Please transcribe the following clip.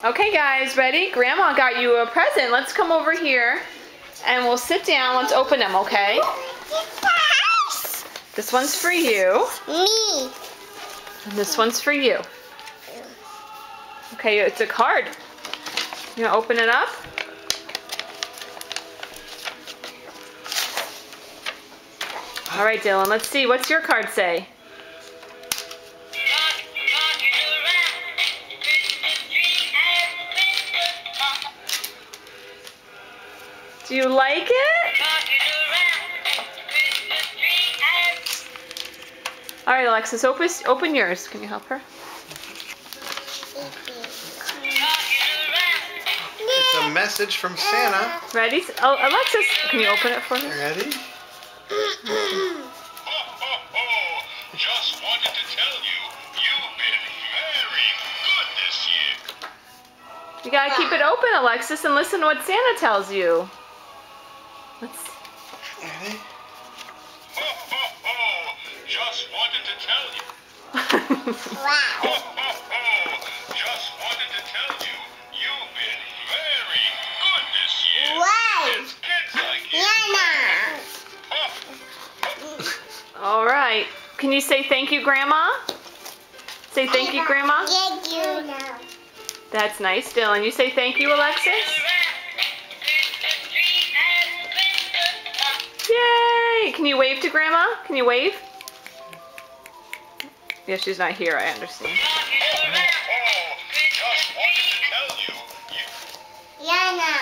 Okay guys, ready? Grandma got you a present. Let's come over here and we'll sit down. Let's open them, okay? This one's for you. Me. And this one's for you. Okay, it's a card. You gonna open it up? All right, Dylan, let's see. What's your card say? Do you like it? All right, Alexis, open yours. Can you help her? It's a message from Santa. Ready? Oh, Alexis, can you open it for me? Ready? Just wanted to tell you, you've been very good this year. You gotta keep it open, Alexis, and listen to what Santa tells you. Let's. Ready? Just wanted to tell you. Wow. Just wanted to tell you, you've been very good this year. Wow. It's kids like you. All right. Can you say thank you, Grandma? Say thank you, Grandma. Thank you now. That's nice, Dylan. You say thank you, Alexis? Yay! Can you wave to Grandma? Can you wave? Yeah, she's not here, I understand. Just wanted to tell you. Yana.